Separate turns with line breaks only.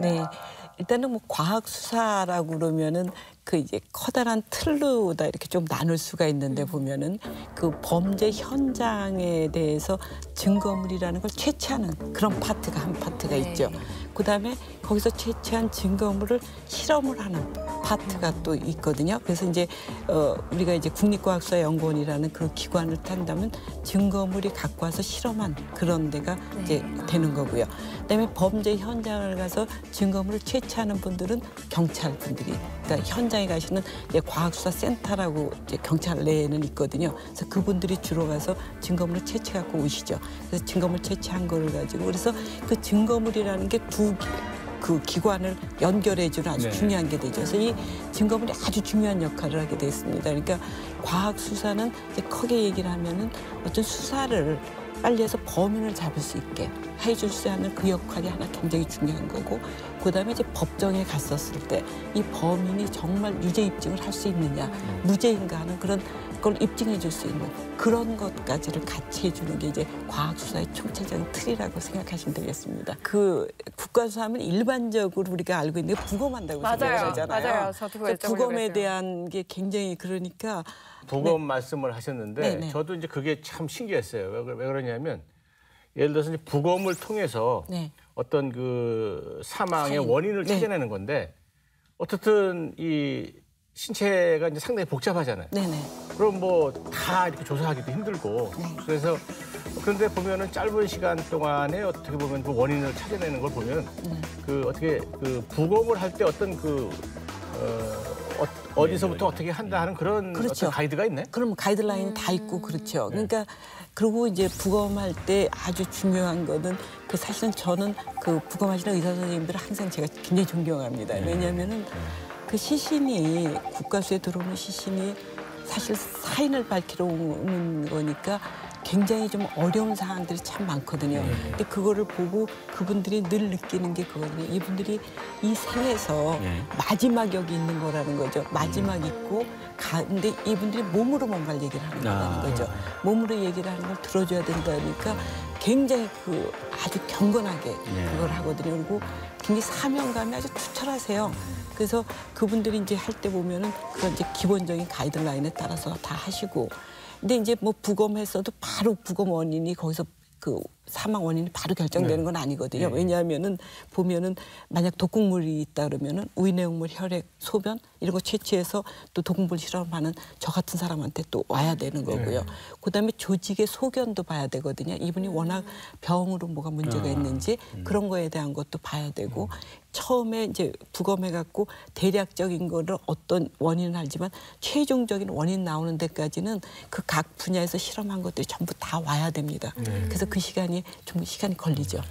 네, 일단은 뭐 과학 수사라고 그러면은 그 이제 커다란 틀로 다 이렇게 좀 나눌 수가 있는데 보면은 그 범죄 현장에 대해서 증거물이라는 걸 채취하는 그런 파트가 한 파트가 있죠. 그다음에 거기서 채취한 증거물을 실험을 하는 파트가 또 있거든요. 그래서 이제 우리가 이제 국립과학수사연구원이라는 그 기관을 탄다면 증거물이 갖고 와서 실험한 그런 데가 이제 되는 거고요. 그다음에 범죄 현장을 가서 증거물을 채취하는 분들은 경찰 분들이, 그러니까 현장에 가시는 이제 과학수사센터라고 이제 경찰 내에는 있거든요. 그래서 그분들이 주로 가서 증거물을 채취 갖고 오시죠. 그래서 증거물 채취한 거를 가지고 그래서 그 증거물이라는 게 그 기관을 연결해주는 아주 중요한 게 되죠. 그래서 이 증거물이 아주 중요한 역할을 하게 됐습니다. 그러니까 과학 수사는 이제 크게 얘기를 하면은 어떤 수사를 빨리 해서 범인을 잡을 수 있게 해줄 수 있는 그 역할이 하나 굉장히 중요한 거고, 그다음에 이제 법정에 갔었을 때 이 범인이 정말 유죄 입증을 할 수 있느냐, 무죄인가 하는 그런 걸 입증해 줄 수 있는 그런 것까지를 같이 해주는 게 이제 과학수사의 총체적인 틀이라고 생각하시면 되겠습니다. 그 국가수사하면 일반적으로 우리가 알고 있는 게 부검한다고 생각하잖아요.
맞아요. 저도 그걸
부검에 대한 게 굉장히 그러니까
부검 말씀을 하셨는데
네네.
저도 이제 그게 참 신기했어요. 왜 그러냐면 예를 들어서 이제 부검을 통해서 어떤 그 사망의 원인을 찾아내는 건데 어떻든 이 신체가 이제 상당히 복잡하잖아요. 그럼 뭐 다 이렇게 조사하기도 힘들고 그래서 그런데 보면은 짧은 시간 동안에 어떻게 보면 그 원인을 찾아내는 걸 보면 그 어떻게 그 부검을 할 때 어떤 그 어디서부터 어떻게 한다 하는 그런 어떤 가이드가 있네.
그럼 가이드라인이 다 있고 그렇죠. 그러니까 그리고 이제 부검할 때 아주 중요한 거는 그 사실은 저는 그 부검하시는 의사 선생님들을 항상 제가 굉장히 존경합니다. 왜냐하면은 그 시신이 국가수에 들어오는 시신이 사실 사인을 밝히러 오는 거니까 굉장히 좀 어려운 사항들이 참 많거든요. 근데 그거를 보고 그분들이 늘 느끼는 게 그거거든요. 이분들이 이 생에서 마지막 여기 있는 거라는 거죠. 마지막 있고 근데 이분들이 몸으로 뭔가를 얘기를 하는 거라는 거죠. 몸으로 얘기를 하는 걸 들어줘야 된다니까 굉장히 그 아주 경건하게 그걸 하거든요. 그리고 굉장히 사명감이 아주 투철하세요. 그래서 그분들이 이제 할 때 보면은 그런 이제 기본적인 가이드라인에 따라서 다 하시고, 근데 이제 뭐 부검했어도 바로 부검 원인이 거기서 그 사망 원인이 바로 결정되는 건 아니거든요. 왜냐하면은 보면은 만약 독극물이 있다 그러면은 우유내용물, 혈액, 소변 이런 거 채취해서 또 독극물 실험하는 저 같은 사람한테 또 와야 되는 거고요. 그다음에 조직의 소견도 봐야 되거든요. 이분이 워낙 병으로 뭐가 문제가 있는지 그런 거에 대한 것도 봐야 되고, 처음에 이제 부검해갖고 대략적인 거를 어떤 원인을 알지만 최종적인 원인 나오는 데까지는 그 각 분야에서 실험한 것들이 전부 다 와야 됩니다. 그래서 그 시간이 좀 걸리죠.